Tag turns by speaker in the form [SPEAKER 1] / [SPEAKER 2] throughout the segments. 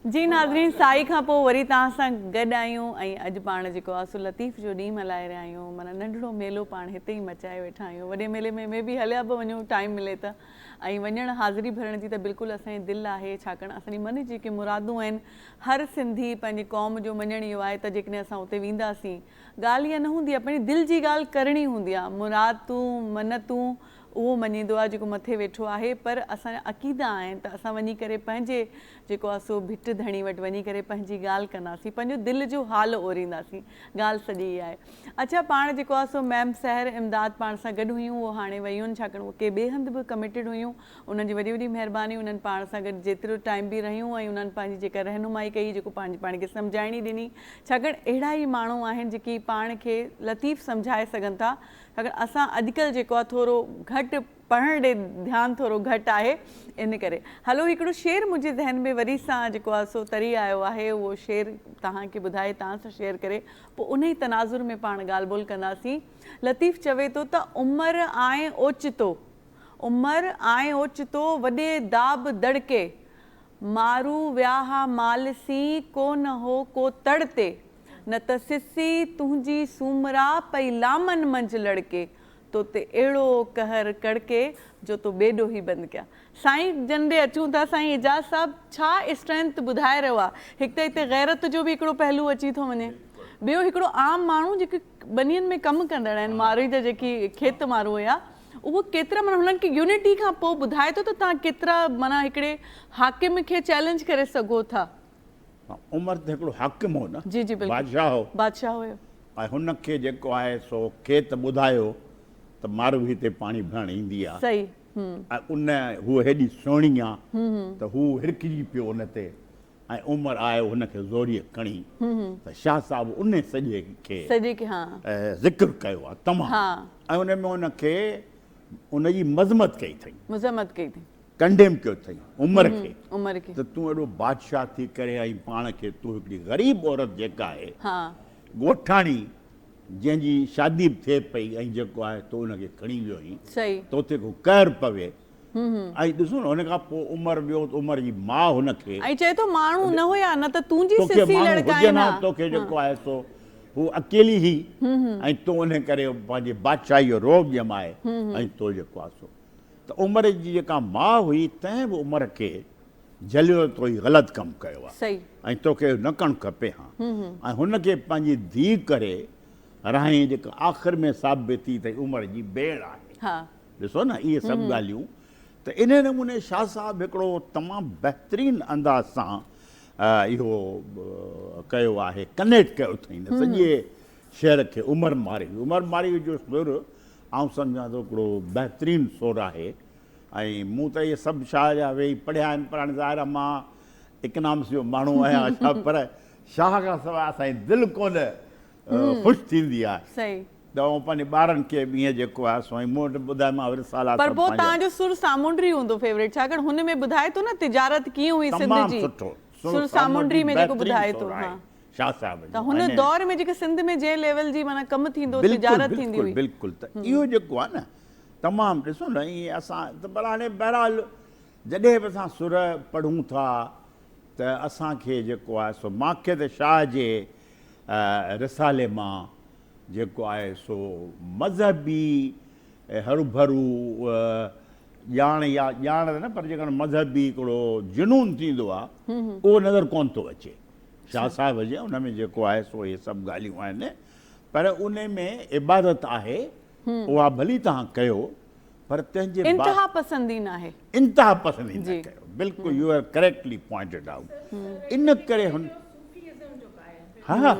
[SPEAKER 1] जी नाज़रीन, साई खां पोइ वरी तव्हां सां गॾु आहियूं ऐं अॼु पाण जेको आहे सो लतीफ़ जो ॾींहुं मल्हाए रहिया आहियूं। माना नंढिड़ो मेलो पाण हिते ई मचाए वेठा आहियूं। वॾे मेले में बि हलिया बि वञूं टाइम मिले त, ऐं वञणु हाज़िरी भरण जी त बिल्कुलु असांजी दिलि आहे, छाकाणि असांजी मन जी जेके मुरादूं आहिनि हर सिंधी पंहिंजी क़ौम जो मञणु इहो आहे त जेकॾहिं असां उते वेंदासीं, ॻाल्हि इहा न हूंदी आहे, पंहिंजी दिलि जी ॻाल्हि करणी हूंदी आहे। मुरादूं मन्नतूं उहो मञींदो आहे जेको मथे वेठो आहे, पर असांजा अक़ीदा आहिनि त असां वञी करे पंहिंजे जेको आहे सो भिट धणी वटि वञी करे पंहिंजी ॻाल्हि कंदासीं, पंहिंजो दिलि जो हाल ओरींदासीं। ॻाल्हि सॼी इहा आहे। अच्छा, पाण जेको आहे सो मैम सहर इमदाद पाण सां गॾु हुयूं, उहो हाणे वयूं आहिनि, छाकाणि उहे के ॿिए हंधि बि कमिटेड हुयूं। उन्हनि जी वॾी वॾी महिरबानी, उन्हनि पाण सां गॾु जेतिरो टाइम बि रहियूं ऐं उन्हनि पंहिंजी जेका रहनुमाई कई, जेको पंहिंजी पाण खे सम्झाइणी ॾिनी, छाकाणि अहिड़ा ई माण्हू आहिनि जेकी पाण खे लतीफ़ सम्झाए सघनि था। छाकाणि असां अॼुकल्ह जेको आहे थोरो घटि पढ़ण ॾे ध्यानु थोरो घटि आहे, इन करे। हलो, हिकिड़ो शेर मुंहिंजे ज़हन में वरी सां जेको आहे सो तरी आयो आहे, उहो शेर तव्हांखे ॿुधाए तव्हां सां शेयर करे पोइ उन ई तनाज़ुर में पाण ॻाल्हि ॿोल कंदासीं। लतीफ़ चवे थो त उमिरि आए ओचितो, उमिरि आए ओचितो, वॾे दाब दड़के, मारू वियाहा मालसी, को न हो को तड़ते, न त सिसी तुंहिंजी सूमरा पई लामन मंझि लड़के, तो ते अहिड़ो कहर कड़के जो तो बेॾो ई बंदि कया। साईं जन ॾे अचूं था। साईं एजाज़ साहब, छा स्ट्रेंथ ॿुधाए रहियो आहे? हिकु त हिते गैरत जो बि हिकिड़ो पहलू अची थो वञे, ॿियो हिकिड़ो आम माण्हू जेके बनियनि में कमु कंदड़ आहिनि, मारी जा जेकी खेत मारू हुया, उहो केतिरा माना हुननि खे यूनिटी खां पोइ ॿुधाए थो त तव्हां केतिरा माना हिकिड़े हाकिम खे चैलेंज करे सघो था।
[SPEAKER 2] उमर त हिकिड़ो हाकिम हो न,
[SPEAKER 1] जी जी बिल्कुलु,
[SPEAKER 2] बादशाह हो,
[SPEAKER 1] बादशाह हुयो,
[SPEAKER 2] ऐं हुनखे जेको आहे सो खेत ॿुधायो त मारू हिते पाणी भरण ईंदी आहे।
[SPEAKER 1] सही।
[SPEAKER 2] ऐं उन हूअ हेॾी सुहिणी आहे त हू हिरकिजी पियो उन ते, ऐं उमर आयो हुनखे ज़ोरीअ खणी, त शाह साहिबु उन सॼे खे ज़िक्र कयो आहे तमामु, ऐं उन में उनखे उनजी मज़मत कई अथई,
[SPEAKER 1] मज़मत कई अथई,
[SPEAKER 2] कंडेम कयो अथई उमर खे,
[SPEAKER 1] उमर खे,
[SPEAKER 2] त तूं एॾो बादशाह थी करे ऐं पाण खे तूं हिकिड़ी ग़रीब औरत जेका आहे, ॻोठाणी जंहिंजी शादी बि थिए पई, ऐं जेको आहे तो उनखे खणी वियो हुई,
[SPEAKER 1] सही,
[SPEAKER 2] तो उते को कहर पवे, ऐं ॾिसो न हुन खां पोइ उमर वियो, उमर जी माउ हुनखे,
[SPEAKER 1] ऐं चए थो माण्हू न हुया, न त तुंहिंजी सिसी लड़काइना,
[SPEAKER 2] तोखे जेको आहे सो हू अकेली ही, ऐं तो उन करे पंहिंजे बादशाही जो रोब ॼमाए, ऐं तो जेको आहे सो त उमर जी जेका माउ हुई, तंहिं बि उमर खे झलियो तो ई ग़लति कमु कयो आहे,
[SPEAKER 1] सही,
[SPEAKER 2] ऐं तोखे न करणु खपे। हा, ऐं हुनखे पंहिंजी धीउ करे राही जेका आख़िर में साबित थी त उमर जी भेण आहे। ॾिसो न, इहे सभु ॻाल्हियूं त इन नमूने शाह साहिबु हिकिड़ो तमामु बहितरीनु अंदाज़ सां इहो कयो आहे, कनेक्ट कयो अथई सॼे शहर खे। उमर मारी जो सुर आउं सम्झां थो हिकिड़ो बहितरीनु सुर आहे, ऐं मूं त इहे सभु शाह जा वेही पढ़िया आहिनि, पर हाणे ज़ाहिर आहे मां इकनॉमिक्स जो माण्हू आहियां छा, पर शाह खां सवाइ असांजी दिलि कोन ख़ुशि थींदी आहे, त पंहिंजे ॿारनि खे बि ईअं जेको आहे सो मूं वटि ॿुधायोमांव रिसाला।
[SPEAKER 1] पर पोइ तव्हांजो सुर सामुंडी हूंदो फेवरेट, छाकाणि हुन में ॿुधाए थो न तिजारत कीअं हुई सिंध जी, सुर सामुंडी में जेको ॿुधाए थो
[SPEAKER 2] शाह साहिब,
[SPEAKER 1] त हुन दौर में जेके सिंध में जंहिं लेवल जी माना कमु थींदो, तिजारत थींदी हुई,
[SPEAKER 2] बिल्कुलु। त इहो जेको आहे न तमामु, ॾिसो न, ईअं असां त पर हाणे बहरहाल जॾहिं बि असां सुर पढ़ूं था त असांखे जेको आहे सो मूंखे त शाह जे रिसाले मां जेको आहे सो मज़हबी हरू-भरू ॼाण, या ॼाण न, पर जेकॾहिं मज़हबी हिकिड़ो जुनून थींदो आहे, उहो नज़र कोन थो अचे शाह साहिब जे उन में जेको आहे सो इहे सभु ॻाल्हियूं आहिनि, पर उन में इबादत आहे, उहा भली तव्हां कयो, पर तंहिंजे
[SPEAKER 1] इंतिहा पसंदी न आहे,
[SPEAKER 2] इंतिहा पसंदी न कयो। बिल्कुलु, you are correctly pointed out. इन करे हुन हा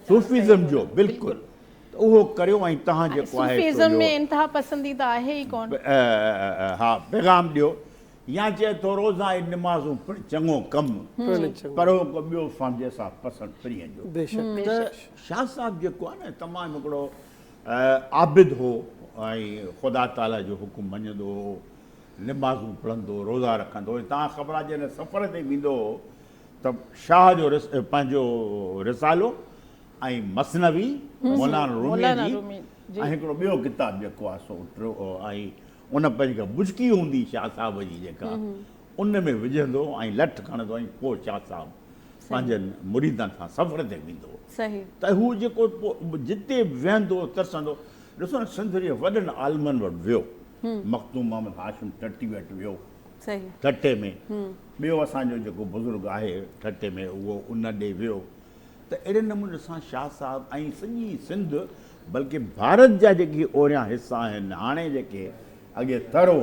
[SPEAKER 2] सूफिज़म जो बिल्कुलु उहो करियो, ऐं तव्हां जेको आहे
[SPEAKER 3] सूफिज़म में इंतिहा पसंदी त आहे ई कोन,
[SPEAKER 2] हा, पैगाम ॾियो, या चए थो रोज़ा ऐं निमाज़ूं पिणु चङो कमु, पर उहो ॿियो फर्म जंहिंसां पसंदि फ्री जो। शाह साहिबु जेको आहे न तमामु हिकिड़ो आबिद हो, ऐं ख़ुदा ताला जो हुकुम मञंदो हो, निमाज़ूं पढ़ंदो, रोज़ा रखंदो। तव्हां ख़बर आहे जॾहिं सफ़र ते वेंदो हो त शाह जो पंहिंजो रिसालो ऐं मसनवी मौलाना रूमी जी, ऐं हिकिड़ो ॿियो किताबु जेको आहे सो, ऐं उन पंहिंजी बुझकी हूंदी शाह साहिब जी जेका, उन में विझंदो ऐं लठ खणंदो ऐं पोइ शाह साहिबु पंहिंजनि मुरीदनि सां सफ़र ते वेंदो
[SPEAKER 1] सही
[SPEAKER 2] त हू जेको पोइ जिते वेहंदो तरसंदो ॾिसो न सिंध जे वॾनि आलमनि वटि वियो मखदूम मोहम्मद हाशिम टटी वटि वियो
[SPEAKER 1] सही
[SPEAKER 2] ठटे में ॿियो असांजो जेको बुज़ुर्ग आहे ठटे में उहो उन ॾे वियो त अहिड़े नमूने सां शाह साहिबु ऐं सॼी सिंध बल्कि भारत जा जेके ओरियां हिसा आहिनि हाणे जेके अॻे तरो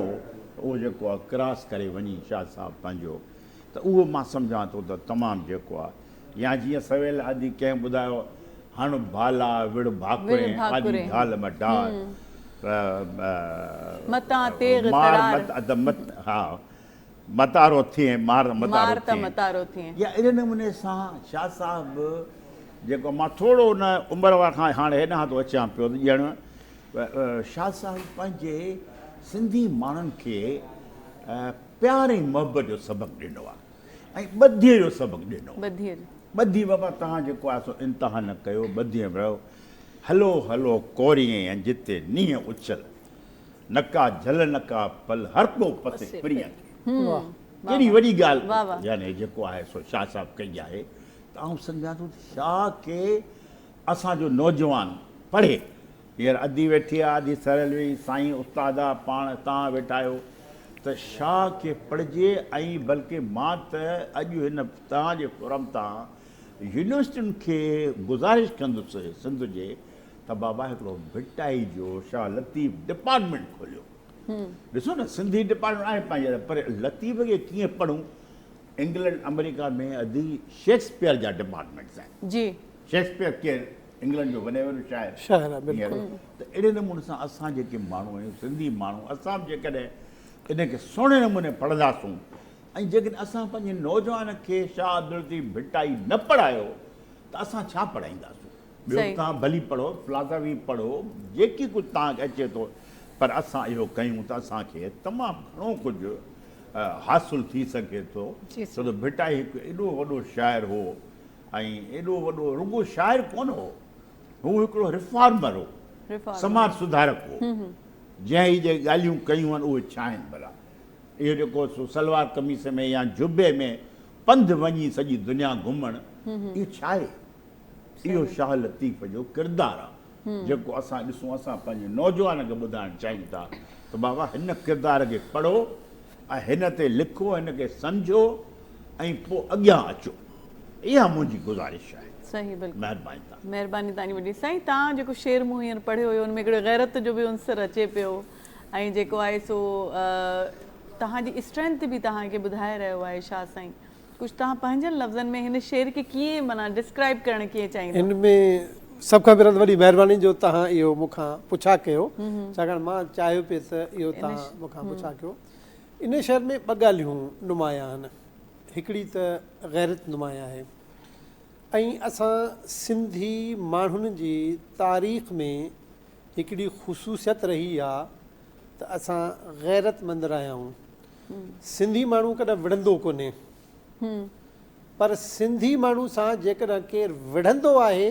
[SPEAKER 2] उहो जेको आहे क्रॉस करे वञी शाह साहिबु पंहिंजो त उहो मां सम्झां थो त तमामु जेको आहे या जीअं सवेल आदि कंहिं ॿुधायो हण भाला विड़ भाकुरे आदि ढाल मडार
[SPEAKER 1] मतां तेग
[SPEAKER 2] मार
[SPEAKER 1] तरार
[SPEAKER 2] हा मतारो थिए मार
[SPEAKER 1] मार त
[SPEAKER 2] मतारो थिए
[SPEAKER 1] मतारो थिए
[SPEAKER 2] या अहिड़े नमूने सां शाह साहिबु जेको मां थोरो न उमिरि वार खां हाणे हेॾां थो अचां पियो त ॼण शाह साहिबु पंहिंजे सिंधी माण्हुनि खे प्यार ऐं मोहबत जो सबक़ु ॾिनो आहे ऐं ॿधीअ जो सबक़ु ॾिनो
[SPEAKER 1] बधियल
[SPEAKER 2] ॿधी बाबा तव्हां जेको आहे सो इंतिहा न कयो ॿधीअ में रहो हलो हलो कोरीअ ऐं जिते नींहं उछल नका झल नका पल हर को पसे प्रिय कहिड़ी वॾी ॻाल्हि यानी जेको आहे सो शाह साहिबु कई आहे त आउं सम्झां थो शाह खे असांजो नौजवान पढ़े हींअर अधी वेठी आहे अधी सरल हुई साईं उस्ताद आहे पाण तव्हां वेठा आहियो त शाह खे पढ़िजे ऐं बल्कि मां त अॼु हिन तव्हांजे फोरम तां यूनिवर्सिटियुनि खे गुज़ारिश कंदुसि सिंध जे त बाबा हिकिड़ो भिटाई जो शाह लतीफ़ डिपार्टमेंट खोलियो ॾिसो न सिंधी डिपार्टमेंट आहे पंहिंजे पर लतीफ़ खे कीअं पढ़ूं इंग्लैंड अमेरिका में अॼु शेक्सपियर जा डिपार्टमेंट्स आहिनि
[SPEAKER 1] जी
[SPEAKER 2] शेक्सपियर केरु इंग्लैंड जो वॾे वॾो शाइर त अहिड़े नमूने सां असां जेके माण्हू आहियूं सिंधी माण्हू असां बि जेकॾहिं इनखे सुहिणे नमूने पढ़ंदासूं ऐं जेकॾहिं असां पंहिंजे नौजवान खे शाह अब्दुल लतीफ़ भिटाई न पढ़ायो त असां छा पढ़ाईंदासूं ॿियो तव्हां भली पढ़ो फिलासफ़ी पढ़ो जेकी कुझु तव्हांखे अचे थो पर असां इहो कयूं त असांखे तमामु घणो कुझु हासिलु थी सघे थो छो त भिटाई हिकु एॾो वॾो शाइर हो ऐं एॾो वॾो रुॻो शाइर कोन हो हू हिकिड़ो रिफॉर्मर हो समाज सुधारक हो जंहिं ई जे ॻाल्हियूं कयूं आहिनि उहे छा आहिनि भला इहो जेको सलवार कमीस में या जुबे में पंधु वञी सॼी दुनिया घुमणु इहो छा आहे इहो शाह लतीफ़ जो किरदारु आहे जेको असां ॾिसूं असां पंहिंजे नौजवान खे ॿुधाइणु चाहियूं था त बाबा हिन किरदार खे पढ़ो ऐं हिन ते लिखो हिन खे सम्झो ऐं पोइ अॻियां अचो इहा मुंहिंजी गुज़ारिश आहे
[SPEAKER 1] सही बिल्कुलु
[SPEAKER 2] महिरबानी
[SPEAKER 1] महिरबानी तव्हांजी वॾी साईं तव्हां जेको शेर मूं हींअर पढ़ियो हुयो हुन में हिकिड़ो गैरत जो बि उनसर अचे पियो ऐं जेको आहे सो तव्हांजी स्ट्रेंथ बि तव्हांखे ॿुधाए रहियो आहे शाह साईं कुझु तव्हां पंहिंजनि लफ़्ज़नि में हिन शेर खे कीअं माना डिस्क्राइब करणु कीअं चाहींदा
[SPEAKER 4] हिन में सभ खां पहिरियों त वॾी महिरबानी जो तव्हां इहो मूंखां पुछा कयो छाकाणि मां चाहियो पिए त इहो तव्हां मूंखां पुछा कयो इन शेर में ॿ ॻाल्हियूं नुमाया आहिनि हिकिड़ी त गैरत नुमाया आहे ऐं असां सिंधी माण्हुनि जी तारीख़ में हिकिड़ी ख़ुशूसियत रही आहे त असां गैरतमंद रहिया आहियूं सिंधी माण्हू कॾहिं विढ़ंदो कोन्हे पर सिंधी माण्हू सां जेकॾहिं केरु विढ़ंदो आहे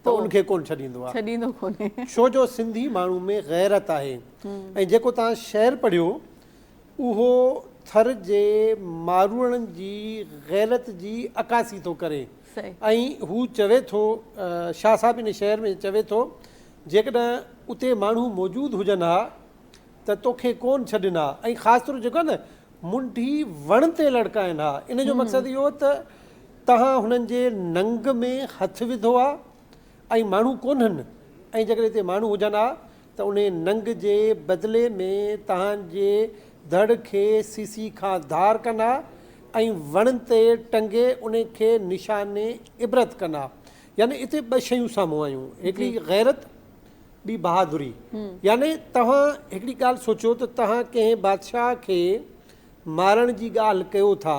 [SPEAKER 4] त उनखे कोन छॾींदो आहे
[SPEAKER 1] छॾींदो कोन्हे
[SPEAKER 4] छो जो सिंधी माण्हू में गैरत आहे ऐं जेको तव्हां शेर पढ़ियो उहो थर जे मारूअड़नि जी गैरत जी अकासी थो करे ऐं हू चवे थो शाह साहिबु इन शहर में चवे थो जेकॾहिं उते माण्हू मौजूदु हुजनि हा त तोखे कोन छॾींदा ऐं ख़ासि तौरु जेको आहे न मुंडी वण ते लड़काइनि हा इन जो मक़सदु इहो त तव्हां हुननि जे नंग में हथु विधो आहे ऐं माण्हू कोन्हनि ऐं जेकॾहिं हिते माण्हू हुजनि हा त उन नंग जे बदिले में तव्हांजे धड़ खे सीसी खां धार कंदा ऐं वण ते टंगे उन खे निशाने इबरत कंदा यानी हिते ॿ शयूं साम्हूं आयूं हिकिड़ी गैरत ॿी बहादुरी यानी तव्हां हिकिड़ी ॻाल्हि सोचियो त तव्हां कंहिं बादशाह खे मारण जी ॻाल्हि कयो था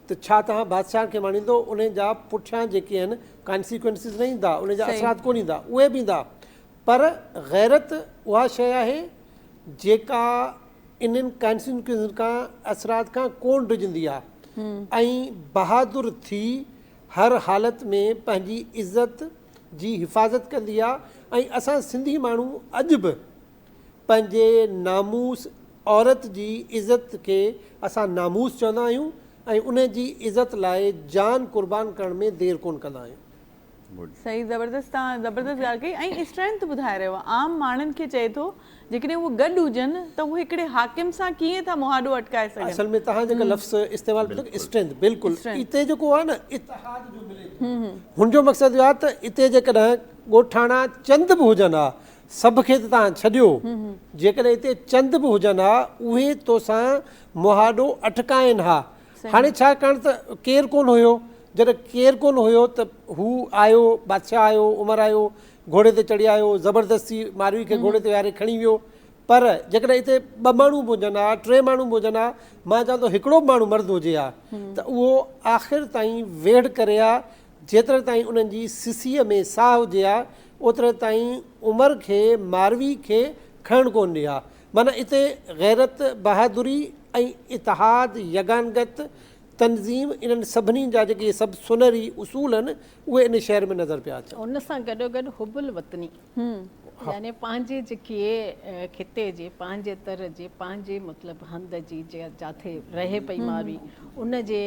[SPEAKER 4] त छा तव्हां बादशाह खे मारींदो उन जा पुठियां जेके आहिनि कॉन्सिक्वेंसिस न ईंदा उन जा असरात कोन ईंदा उहे बि ईंदा पर गैरत उहा शइ आहे जेका इन्हनि कॉन्सिक्वेंसिस खां असरात खां कोन डिॼंदी आहे ऐं बहादुर थी हर हालत में पंहिंजी इज़त जी हिफ़ाज़त कंदी आहे ऐं असां सिंधी माण्हू अॼु बि पंहिंजे नामूस औरत जी इज़त खे असां नामूस चवंदा आहियूं ऐं उन जी इज़त लाइ जान क़ुर्बान करण में देरि कोन कंदा आहियूं।
[SPEAKER 1] सही, ज़बरदस्त, तव्हां ज़बरदस्त ॻाल्हि कई ऐं स्ट्रेंथ ॿुधाए रहियो आहे। आम माण्हुनि खे चए थो जेकॾहिं उहे गॾु हुजनि त उहे हिकिड़े हाकिम सां कीअं था मुहाॾो अटकाए सघनि।
[SPEAKER 4] असल में तव्हां जेका लफ़्ज़ इस्तेमालु कयो स्ट्रेंथ, बिल्कुलु इते जेको आहे न इतिहाद जो मिले थो, हुनजो मक़सदु इहो आहे त इते जेकॾहिं ॻोठाणा चंद बि हुजनि हा, सभ खे त तव्हां छॾियो, जेकॾहिं हिते चंद बि हुजनि हा उहे तोसां मुहाॾो अटकाइनि हा। हाणे छा करणु त केरु कोन हुयो, जॾहिं केरु कोन हुयो त हू आयो, बादशाह आयो, उमर आयो, घोड़े ते चढ़ी आयो, ज़बरदस्ती मारवी खे घोड़े ते विहारे खणी वियो। पर जेकॾहिं हिते 2 माण्हू बि हुजनि हा, 3 माण्हू बि हुजनि हा, मां चवां थो हिकिड़ो बि माण्हू मर्द हुजे हा त उहो आख़िर ताईं वेड़ करे हा, जेतिरे ताईं उन्हनि जी सिसीअ में साह हुजे हा ओतिरे ताईं उमर खे मारवी खे खणणु कोन ॾिए हा। माना हिते गैरत, बहादुरी ऐं इतिहाद, यगानगत, तनज़ीम, इन्हनि सभिनी जा जेके सभु सुनहरी उसूल आहिनि उहे इन शहर में नज़र पिया अचनि।
[SPEAKER 3] उन सां गॾोगॾु हुबुल वतनी, यानी पंहिंजे जेके खिते जे, पंहिंजे तर जे, पंहिंजे मतिलबु हंध जी जिथे रहे पई मारवी, उन जे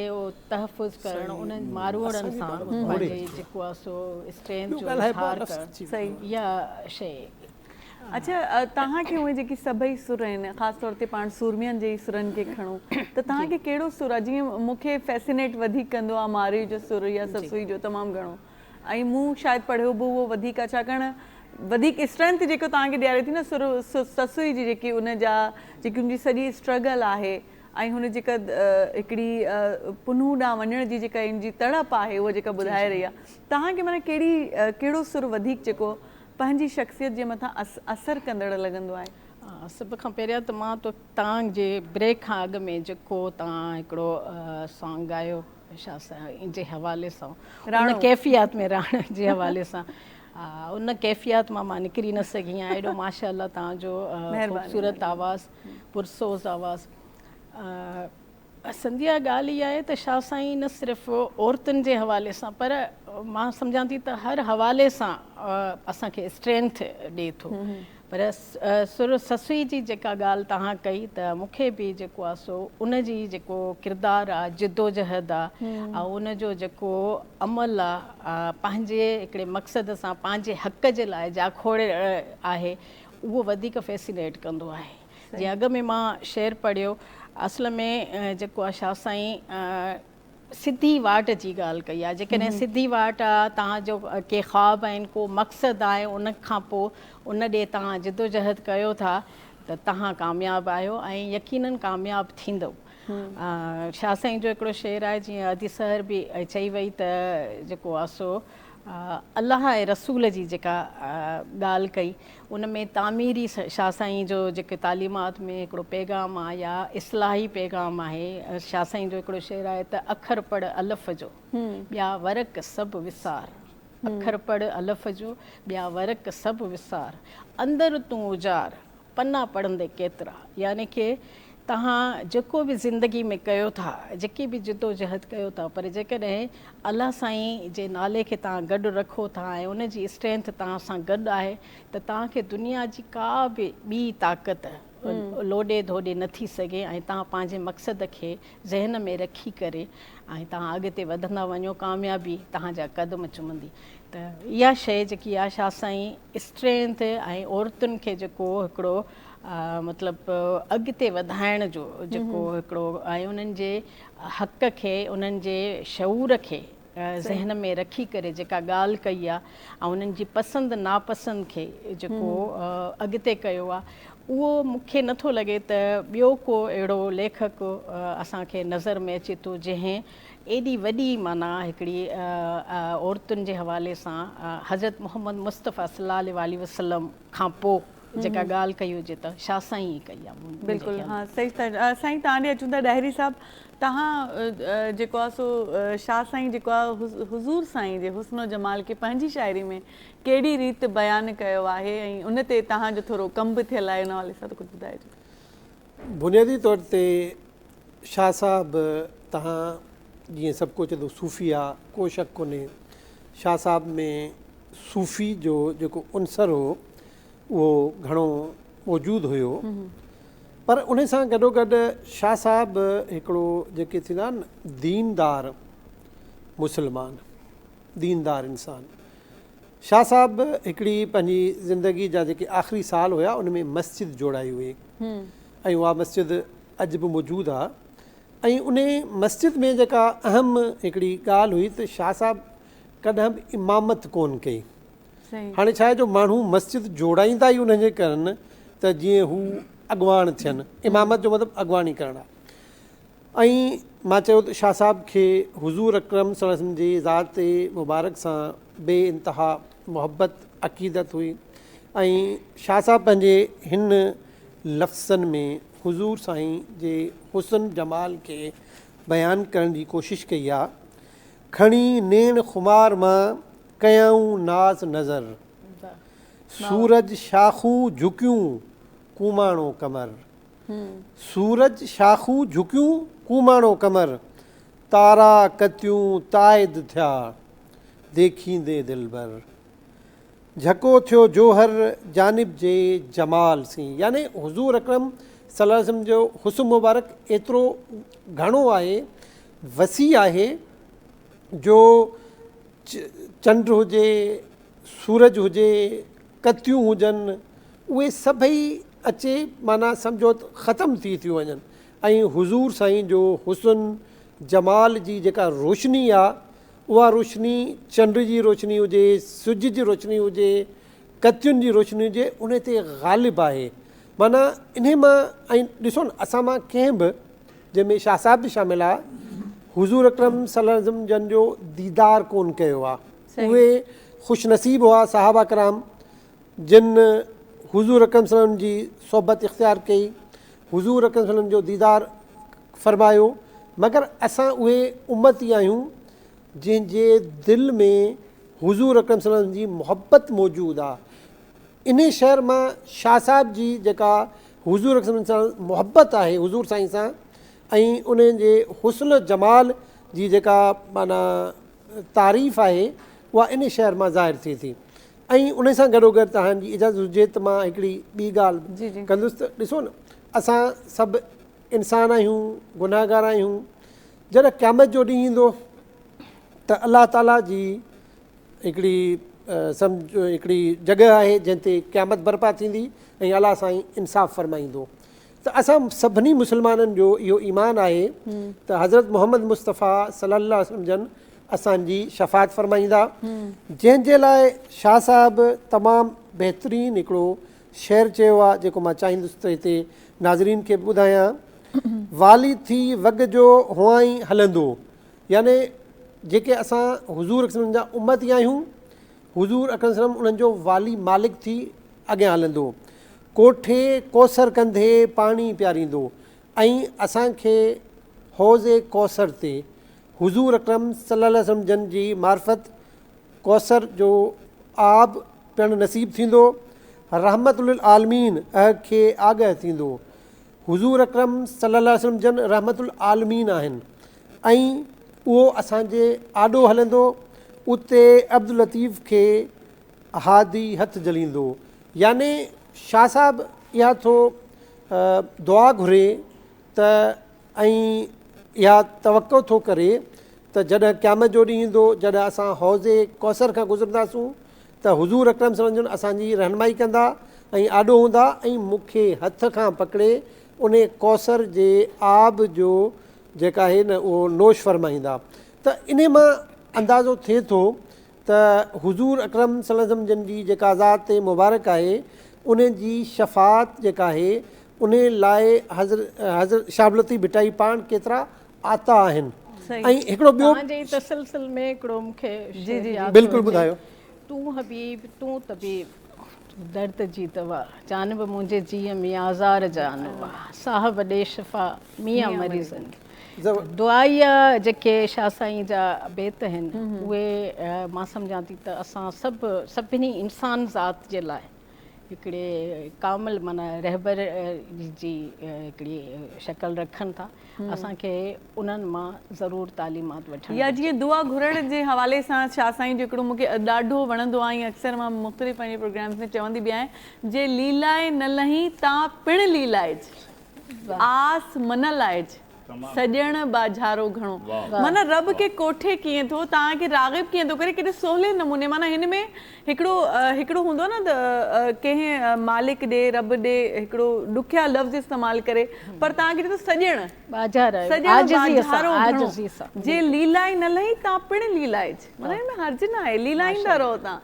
[SPEAKER 3] तहफ़ुज़ करणु, उन्हनि मारवड़नि सां पंहिंजे जेको आहे सो स्ट्रेंथ जो इज़हार करणु, इहा शइ।
[SPEAKER 1] अच्छा, तव्हांखे उहे जेकी सभई सुर आहिनि, ख़ासि तौर ते पाण सुरमियनि जे सुरनि खे खणूं त तव्हांखे कहिड़ो सुर आहे? जीअं मूंखे फैसिनेट वधीक कंदो आहे मारवी जो सुर या ससुई जो तमामु घणो, ऐं मूं शायदि पढ़ियो बि उहो वधीक आहे, छाकाणि वधीक स्ट्रेंथ जेको तव्हांखे ॾियारे थी न ससुई जी, जेकी उन जा जेकी उनजी सॼी स्ट्रगल आहे ऐं हुन जेका हिकिड़ी पुनू ॾांहुं वञण जी जेका इन जी तड़प आहे उहा जेका ॿुधाए रही आहे, तव्हांखे माना कहिड़ो सुर वधीक जेको पंहिंजी शख़्सियत जे मथां असरु कंदड़ लॻंदो आहे?
[SPEAKER 3] सभ खां पहिरियां त मां तो तव्हांजे ब्रेक खां अॻु में जेको तव्हां हिकिड़ो सॉन्ग ॻायो छा इन जे हवाले सां, उन कैफ़ियत में रहण जे हवाले सां, उन कैफ़ियत मां निकिरी न सघी आहियां। एॾो माशाअल्लाह तव्हांजो ख़ूबसूरत आवाज़ु, पुरसोज़ आवाज़ु। संध्या ॻाल्हि इहा आहे त शाह साईं न सिर्फ़ु औरतुनि जे हवाले सां, पर मां सम्झां थी त हर हवाले सां असांखे स्ट्रेंथ ॾिए थो। पर सुर ससुई जी जेका ॻाल्हि तव्हां कई त मूंखे बि जेको आहे सो उन जी जेको किरदारु आहे, जिदोजहद आहे, ऐं उनजो जेको अमल आहे, पंहिंजे हिकिड़े मक़सद सां पंहिंजे हक़ जे लाइ जाखोड़े आहे, उहो वधीक फैसिनेट कंदो आहे। जीअं अॻ में मां शेर पढ़ियो, असल में जेको आहे शाह साईं सिधी वाट जी ॻाल्हि कई आहे। जेकॾहिं सिधी वाट आहे, तव्हांजो के ख़्वाब आहिनि, को मक़सदु आहे, उन खां पोइ उन ॾे तव्हां जिदोजहद कयो था त तव्हां कामयाबु आहियो ऐं यकीनन कामयाबु थींदव। शाह साईं जो हिकिड़ो शेर आहे, जीअं अदीसर बि चई वई त जेको आहे सो अलाह ऐं रसूल जी जेका ॻाल्हि कई, उन में तामीरी शाह साईं जो जेके तालीमात में हिकिड़ो पैगाम आहे या इस्लाही पैगाम आहे। शाह साईं जो हिकिड़ो शेर आहे त अखर पढ़ अलफ़ जो, ॿिया वरक सभु विसार, अखर पढ़ अलफ़ जो, ॿिया वरक सभु विसार, अंदरि तूं उजार, पना पढ़ंदे केतिरा। यानी कि तव्हां जेको बि ज़िंदगी में कयो था, जेकी बि जिदोजहद कयो था, पर जेकॾहिं अलाह साईं जे नाले खे तव्हां गॾु रखो था ऐं उन जी स्ट्रेंथ तव्हां सां गॾु आहे त तव्हांखे दुनिया जी का बि ॿी ताक़त लोॾे धोॾे न थी सघे ऐं तव्हां पंहिंजे मक़सद खे ज़हन में रखी करे ऐं तव्हां अॻिते वधंदा वञो, कामयाबी तव्हांजा कदम चुमंदी। त इहा शइ जेकी आहे शाह साईं स्ट्रेंथ ऐं औरतुनि खे जेको हिकिड़ो मतिलबु अॻिते वधाइण जो जेको हिकिड़ो ऐं उन्हनि जे हक़ खे, उन्हनि जे शऊर खे ज़हन में रखी करे जेका ॻाल्हि कई आहे ऐं उन्हनि जी पसंदि नापसंदि खे जेको अॻिते कयो आहे, उहो मूंखे नथो लॻे त ॿियो को अहिड़ो लेखक असांखे नज़र में अचे थो जंहिं एॾी वॾी माना हिकिड़ी औरतुनि जे हवाले सां हज़रत मोहम्मद मुस्तफ़ा सल्लल्लाहु अलैहि वसल्लम खां पोइ जेका ॻाल्हि कई हुजे त शाह साईं ई कई आहे।
[SPEAKER 1] बिल्कुलु, हा सही। साईं तव्हां ॾे अचूं था, डायरी साहिबु, तव्हां जेको आहे सो शाह साईं जेको आहे हुज़ूर साईं जे हुस्न जमाल खे पंहिंजी शाइरी में कहिड़ी रीति बयानु कयो आहे ऐं उन ते तव्हांजो थोरो कम बि थियल आहे, उन हवाले सां त कुझु ॿुधाइजो।
[SPEAKER 4] बुनियादी तौर ते शाह साहब, तव्हां जीअं सभु को चए थो सूफ़ी आहे, को शक कोन्हे, शाह साहब में सूफ़ी जो जेको उनसर हो उहो घणो मौजूदु हुयो। पर उन सां गॾोगॾु शाह साहब हिकिड़ो जेके थींदा आहिनि दीनदार मुस्लमान, दीनदार इंसान। शाह साहब हिकिड़ी पंहिंजी ज़िंदगी जा जेके आख़िरी साल हुया उन में मस्जिद जोड़ाई हुई ऐं उहा मस्जिद अॼु बि मौजूदु आहे। ऐं उन मस्जिद में जेका अहम हिकिड़ी ॻाल्हि हुई त शाह साहब कॾहिं बि इमामत कोन कई। हाणे छा आहे जो माण्हू मस्जिद जोड़ाईंदा ई उनजे करनि त जीअं हू अॻुवान थियनि, इमामत जो मतिलबु अॻुवानी करणु आहे। ऐं मां चयो त शाह साहब खे हुज़ूर अकरम सल्लल्लाहु अलैहि वसल्लम जी ज़ात मुबारक सां बे इंतिहा मुहबत अक़ीदत हुई। ऐं शाह साहब पंहिंजे हिन लफ़्ज़नि में हुज़ूर साईं जे हुस्न जमाल खे बयानु करण जी कोशिशि कई आहे। खणी नेण खुमार मां कयाऊं नाज़ नज़र, सूरज शाखूं झुकियूं कूमाणो कमर, सूरज शाखूं झुकियूं कूमाणो कमर, तारा कतियूं ताइद थिया देखींदे दिलबर, झको थियो जोहर जानिब जे जमाल सी। यानी हुज़ूर अकरम सल्लल्लाहु अलैहि वसल्लम जो हुस्न मुबारक एतिरो घणो आहे, वसी आहे, जो चंड हुजे, सूरज हुजे, कतियूं हुजनि, उहे सभई अचे माना सम्झो त ख़तमु थी थियूं वञनि। ऐं हुज़ूर साईं जो हुस्न जमाल जी जेका रोशनी आहे उहा रोशनी चंड जी रोशनी हुजे, सिज जी रोशनी हुजे, कतियुनि जी रोशनी हुजे, उन ते ग़ालिब आहे। माना इन मां ऐं ॾिसो न असां मां कंहिं बि जंहिंमें शाह साहब बि शामिलु आहे हुज़ूर अकरम सल्लल्लाहु अलैहि वसल्लम जन जो दीदार कोन कयो आहे। उहे ख़ुशनसीब हुआ साहबा कराम जिन हुज़ूर अकरम सल्लल्लाहु अलैहि वसल्लम जी सोबत इख़्तियार कई, हुज़ूर अकरम सल्लल्लाहु अलैहि वसल्लम जो दीदार फ़रमायो। मगर असां उहे उम्मती आहियूं जंहिंजे दिलि में हुज़ूर अकरम सल्लल्लाहु अलैहि वसल्लम जी मुहबत मौजूदु आहे। इन शहर मां शाह साहब जी जेका हुज़ूर अकरम सां मुहबत आहे हुज़ूर साईं सां, ऐं उन जे हुस्न जमाल जी जेका माना तारीफ़ आहे उहा इन शहर मां ज़ाहिर थिए थी। ऐं उन सां गॾोगॾु तव्हांजी इजाज़त हुजे त मां हिकिड़ी ॿी ॻाल्हि कंदुसि त ॾिसो न असां सभु इंसान आहियूं, गुनाहगार आहियूं। जॾहिं क़यामत जो ॾींहुं ईंदो त अलाह ताला जी हिकिड़ी सम्झो हिकिड़ी जॻह आहे जंहिं ते क़यामत बर्पा थींदी ऐं अलाह साईं इंसाफ़ फ़रमाईंदो। त असां सभिनी मुस्लमाननि जो इहो ईमान आहे त हज़रत मोहम्मद मुस्तफ़ा सल्लल्लाहु अलैहि वसल्लम जन असांजी शफ़ात फ़रमाईंदा, जंहिंजे लाइ शाह साहब तमामु बहितरीनु हिकिड़ो शेर चयो आहे जेको मां चाहींदुसि त हिते नाज़रीन खे बि ॿुधायां। वाली थी वॻ जो हुआ ई हलंदो, याने जेके असां हुज़ूर अकरम जा उम्मती आहियूं, हुज़ूर अकरम उन्हनि जो वाली मालिक थी अॻियां हलंदो। कोठे कौसर कंधे पाणी पियारींदो, ऐं असांखे हौज़े कौसर ते हुज़ूर अकरम सल्लल्लाहु अलैहि वसल्लम जन जी मार्फत कौसर जो आब पिणु नसीब थींदो। रहमतुल आलमीन खे आगाह थींदो। हुज़ूर अकरम सल्लल्लाहु अलैहि वसल्लम जन रहमतुल आलमीन आहिनि, ऐं उहो असांजे आॾो हलंदो। उते अब्दुल लतीफ़ खे हादी हथु जलींदो। याने शाह साहब इहा थो दुआ घुरे त ऐं इहा तवक़ो थो करे त जॾहिं क़यामत जो ॾींहुं ईंदो, जॾहिं असां हौज़े कौसर खां गुज़रंदासूं त हुज़ूर अकरम सल्लल्लाहु अलैहि वसल्लम असांजी रहनुमाई कंदा ऐं आॾो हूंदा ऐं मूंखे हथ खां पकिड़े उन कौसर जे आब जो जेका आहे न उहो नोश फ़रमाईंदा। त इन मां अंदाज़ो थिए थो त हुज़ूर अकरम सल्लल्लाहु अलैहि वसल्लम जन जी जेका ज़ात मुबारक आहे उन जी शफ़ात जेका आहे उन लाइ हज़रत शाह लतीफ़ भिटाई पाण केतिरा आता आहिनि। ऐं हिकिड़ो ॿियो
[SPEAKER 3] तसलसल में हिकिड़ो मूंखे
[SPEAKER 4] बिल्कुलु ॿुधायो।
[SPEAKER 3] तूं हबीब तूं तबीब दर्द जी दवा जानब मुंहिंजे जीअ में आज़ार जानवा साहब ॾे शफ़ा मियां मरीज़नि। दुआईअ जेके शाह साईं जा बेत आहिनि उहे मां सम्झां थी त असां सभिनी इंसान ज़ात जे लाइ हिकिड़े कामिल माना रहबर जी हिकिड़ी शक्ल रखनि था। असांखे उन्हनि मां ज़रूरु तालीमात वठणु
[SPEAKER 1] या जीअं दुआ घुरण जे हवाले सां शाह साईं जो हिकिड़ो मूंखे ॾाढो वणंदो आहे ऐं अक्सर मां मुख़्तलिफ़ पंहिंजे प्रोग्राम्स में चवंदी बि आहियां जे लीलाए न लही तव्हां पिणु लीलाइज। आस मन लाइज सॼण बाज़ारो घणो माना रब के कोठे कीअं थो तव्हांखे राग़िब कीअं थो करे केॾे सवले नमूने माना हिन में हिकिड़ो हूंदो न त कंहिं मालिक ॾे रब ॾे हिकिड़ो ॾुखिया लफ़्ज़ इस्तेमालु करे पर तव्हांखे ॾिठो सॼण जे लीलाई न लही तव्हां पिण लीलाइज माना हिन में हर्ज न आहे लीलाईंदा रहो तव्हां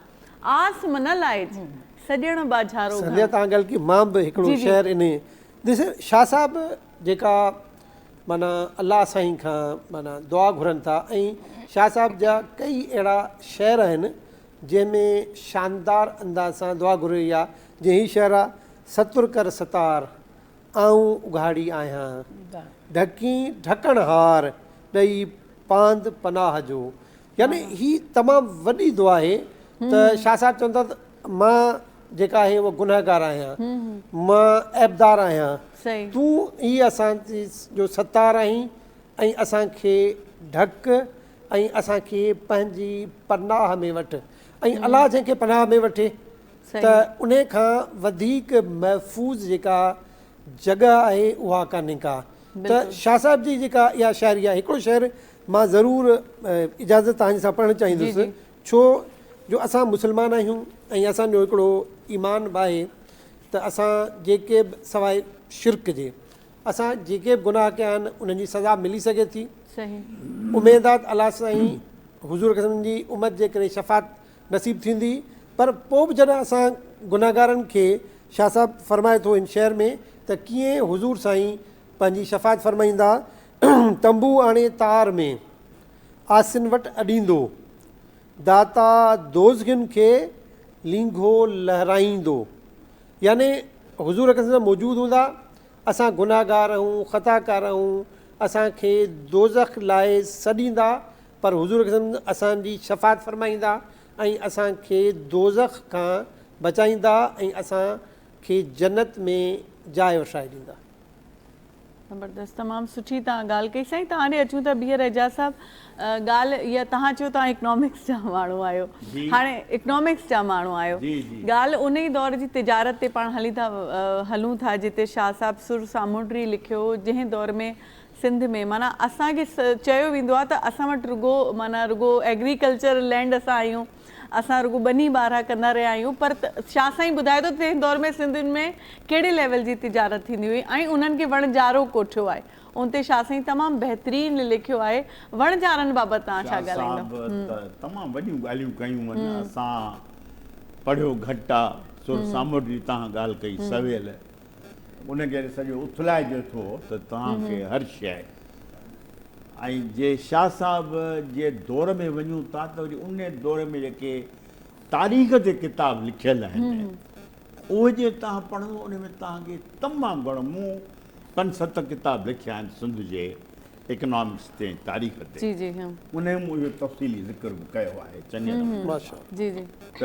[SPEAKER 1] आस मन लाइज सॼण बाज़ारो
[SPEAKER 4] संध्या तव्हां ॻाल्हि की मां बि हिकिड़ो शहर इन ॾिस शाह साहिब जेका माना अलाह साईं खां माना दुआ घुरनि था ऐं शाह साहिब जा कई अहिड़ा शहर आहिनि जंहिंमें शानदार अंदाज़ सां दुआ घुरी आहे जीअं ही शहर आहे सतुर कर सतार आऊं उघाड़ी आहियां ढकी ढकण हार ॾेई पांद पनाह जो यानी ही तमामु वॾी दुआ आहे त शाह साहिब चवनि था त मां जेका आहे उहा गुनहगार आहियां मां ऐबदार आहियां तूं ही असांजी जो सतार आहीं ऐं असांखे ढक ऐं असांखे पंहिंजी पनाह में वठि ऐं अलाह जंहिंखे पनाह में वठे त उन खां वधीक महफ़ूज़ जेका जॻह आहे उहा कान्हे का त शाह साहिब जी जेका इहा शाइरी आहे हिकिड़ो शहर मां ज़रूरु इजाज़त तव्हांजे सां पढ़णु चाहींदुसि छो जो असां मुस्लमान आहियूं ऐं असांजो हिकिड़ो ईमान बि आहे त असां जेके बि सवाइ शिरक जे असां जेके बि गुनाह कया आहिनि उन्हनि जी सज़ा मिली सघे थी उमेद आहे अलाह साईं हुज़ूर क़सम जी उमत जे करे शफ़ात नसीब थींदी पर पोइ बि जॾहिं असां गुनाहगारनि खे शाह साहिब फरमाए थो इन शहर में त कीअं हुज़ूर साईं पंहिंजी शफ़ात फरमाईंदा तंबू आणे तार में आसिन वटि अॾींदो दाता दोज़गिन खे लींघो लहराईंदो यानी हुज़ूर क़सम मौजूदु हूंदा असां गुनाहगार आहियूं ख़ताकार आहियूं असांखे दोज़ख लाइ सॾींदा पर हुज़ूर क़सम असांजी शफ़ात फरमाईंदा ऐं असांखे दोज़ख खां बचाईंदा ऐं असांखे जन्नत में जाइ वसाए ॾींदा
[SPEAKER 1] ज़बरदस्त तमामु सुठी तव्हां ॻाल्हि कई साईं तव्हां ॾे अचूं था बीहर एजाज़ साहिबु ॻाल्हि इहा तव्हां चयो तव्हां इकनॉमिक्स जा माण्हू आहियो हाणे इकनॉमिक्स जा माण्हू आहियो ॻाल्हि उन ई दौर जी तिजारत ते पाण हलूं था जिते शाह साहिबु सुर सामुंडी लिखियो जंहिं दौर में सिंध में माना असांखे चयो वेंदो आहे त असां वटि रुगो एग्रीकल्चर लैंड असां आहियूं असां रुगो बनी ॿारहा कंदा रहिया आहियूं पर शाह साईं ॿुधाए थो तंहिं दौर में सिंधियुनि में कहिड़े लेवल जी तिजारत थींदी हुई ऐं उन्हनि खे वणजारो कोठियो आहे उन ते शाह साईं तमामु बहितरीनु लिखियो आहे वणजारनि बाबति तव्हां छा ॻाल्हाईंदो
[SPEAKER 2] तमामु वॾियूं ॻाल्हियूं कयूं असां पढ़ियो घटि आहे सुर सामुंडी तव्हां ॻाल्हि कई सवेल उनखे सॼो उथलाइजे थो त तव्हांखे हर शइ ऐं जे शाह साहिब जे दौर में वञूं था त वरी उन दौर में जेके तारीख़ ते किताब लिखियल आहिनि उहे जे तव्हां पढ़ंदो उन में तव्हांखे तमामु घणो मूं 5-7 किताब लिखिया आहिनि सिंध जे इकनॉमिक्स ते तारीख़ ते उन में मूं इहो तफ़सीली ज़िक्र बि कयो आहे चङे नमूने त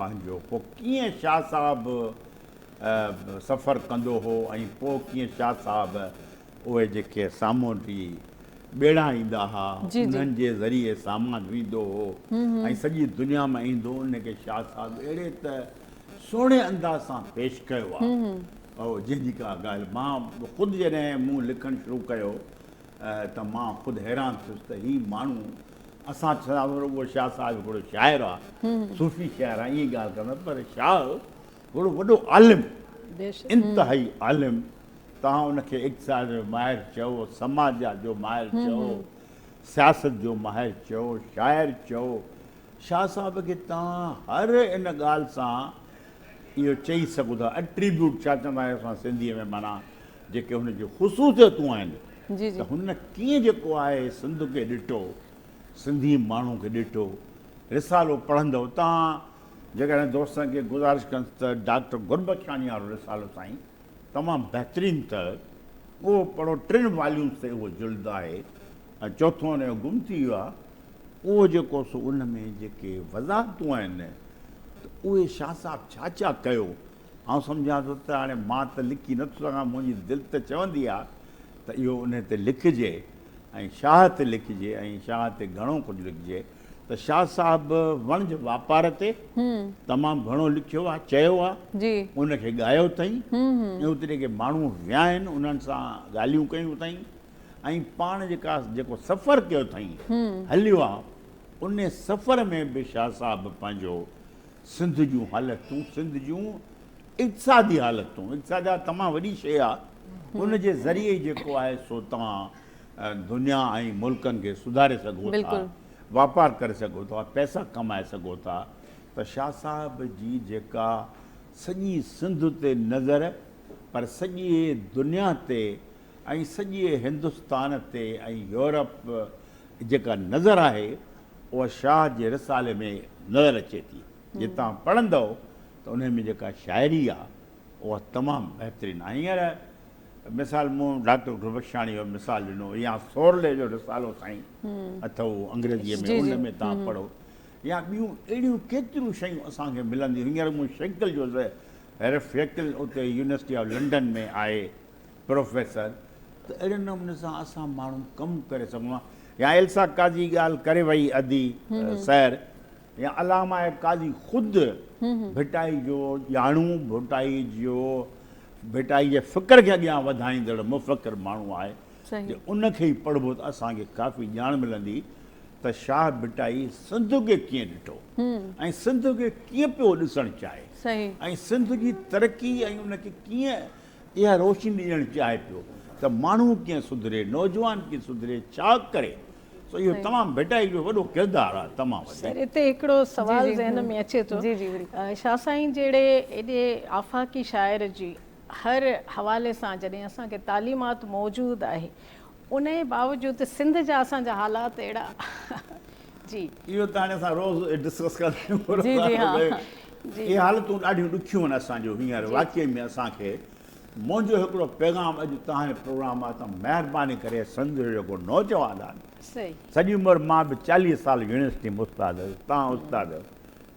[SPEAKER 2] पंहिंजो पोइ कीअं शाह साहिबु सफ़र कंदो हो ऐं पोइ कीअं शाह साहिबु उहे जेके सामुंडी ॿेड़ा ईंदा हुआ उन्हनि जे ज़रिए सामान वेंदो हो ऐं सॼी दुनिया में ईंदो उनखे शाह साहिबु अहिड़े त सुहिणे अंदाज़ सां पेश कयो आहे ऐं जंहिंजी का ॻाल्हि मां ख़ुदि जॾहिं मूं लिखणु शुरू कयो त मां ख़ुदि हैरान थियुसि त हीउ माण्हू असां छा उहो शाह साहिबु हिकिड़ो शाइरु आहे सूफ़ी शाइरु आहे ईअं ॻाल्हि कंदा पर शाह हिकिड़ो वॾो आलिम इंतिहाई आलिम तव्हां उनखे इक़्तिसाद जो माहिर चओ समाजात जो माहिर चओ सियासत जो माहिर चओ शाइर चओ शाह साहिब खे तव्हां हर इन ॻाल्हि सां इहो चई सघो था एट्रीब्यूट छा चवंदा आहियूं असां सिंधीअ में माना जेके हुनजूं ख़ुशूसियतूं आहिनि त हुन कीअं जेको आहे सिंध खे ॾिठो सिंधी माण्हू खे ॾिठो रिसालो पढ़ंदव तव्हां जेकॾहिं दोस्तनि खे गुज़ारिश कनि त डॉक्टर गुरबख्शानी वारो रिसालो साईं तमामु बहितरीनु त उहो पढ़ो 3 वॉल्यूम्स ते उहो जुल्द आहे ऐं चौथों हुनजो गुम थी वियो आहे उहो जेको सो उन में जेके वज़ाहतूं आहिनि त उहे शाह साहिबु छा छा कयो ऐं सम्झां थो त हाणे मां त लिखी नथो सघां मुंहिंजी दिलि त चवंदी आहे त इहो उन ते लिखिजे ऐं शाह ते लिखिजे ऐं शाह ते घणो कुझु लिखिजे त त शाह साहिबु वणज वापार ते तमामु घणो लिखियो आहे, चयो आहे,
[SPEAKER 1] जी
[SPEAKER 2] उनखे ॻायो अथई ऐं उते जेके माण्हू विया आहिनि उन्हनि सां ॻाल्हियूं कयूं अथई ऐं पाण जेको सफ़र कयो अथई हलियो आहे उन सफ़र में बि शाह साहिबु पंहिंजो सिंध जूं हालतूं, सिंध जूं इक़्तिसादी हालतूं, इक़्तिसाद तमामु वॾी शइ आहे, उन जे ज़रिए जेको आहे सो तव्हां दुनिया ऐं मुल्कनि खे सुधारे सघो था, वापारु करे सघो था, पैसा कमाए सघो था। त शाह साहिब जी जेका सॼी सिंध ते नज़र पर सॼी दुनिया ते ऐं सॼे हिंदुस्तान ते ऐं यूरोप जेका नज़र आहे उहा शाह जे रिसाले में नज़र अचे थी। जे तव्हां पढ़ंदव त उन में जेका शाइरी आहे उहा तमामु बहितरीनु आहे। हींअर मिसाल मूं डॉक्टर गुरबख्शाणी जो मिसाल ॾिनो, या सोरले जो रिसालो साईं अथव अंग्रेजीअ में, उन में तव्हां पढ़ो, या ॿियूं अहिड़ियूं केतिरियूं शयूं असांखे मिलंदियूं। हींअर मूं शेकिल जो शेकिल उते यूनिवर्सिटी ऑफ लंडन में आहे प्रोफेसर, त अहिड़े नमूने सां असां माण्हू कमु करे सघूं। या एल्सा काज़ी ॻाल्हि करे वई अदी सैर, या अलामा काज़ी ख़ुदि भिटाई जो ॼाणू, भिटाई जे फ़िक्र खे अॻियां वधाईंदड़ मुफ़क़िर माण्हू आहे, जे उनखे ई पढ़िबो त असांखे काफ़ी ॼाण मिलंदी त शाह भिटाई सिंध खे कीअं ॾिठो ऐं सिंध खे कीअं पियो ॾिसणु चाहे ऐं सिंध जी तरक़ी ऐं उनखे कीअं इहा रोशनी ॾियणु चाहे पियो त माण्हू कीअं सुधरे, नौजवान कीअं सुधरे, छा करे। सो इहो तमामु भिटाई जो वॾो किरदारु आहे तमामु।
[SPEAKER 3] सर हिते हिकिड़ो सुवाल ज़हन में अचे थो, शाह साईं जहिड़े एॾे आफ़ाक़ी शाइर जी हर हवाले सां जॾहिं असांखे तालीमात मौजूदु आहे उन जे बावजूदि सिंध जा असांजा हालात अहिड़ा जी
[SPEAKER 2] इहो त हाणे असां रोज़ डिस्कस कंदा आहियूं। इहे हालतूं ॾाढियूं ॾुखियूं आहिनि असांजो हींअर वाक़ई में। असांखे मुंहिंजो हिकिड़ो पैगाम अॼु तव्हांजे प्रोग्राम आहे त महिरबानी करे सिंध जो जेको नौजवान आहे, सॼी उमिरि मां बि 40 साल यूनिवर्सिटी में उस्ताद आहियो, तव्हां उस्ताद आहियो,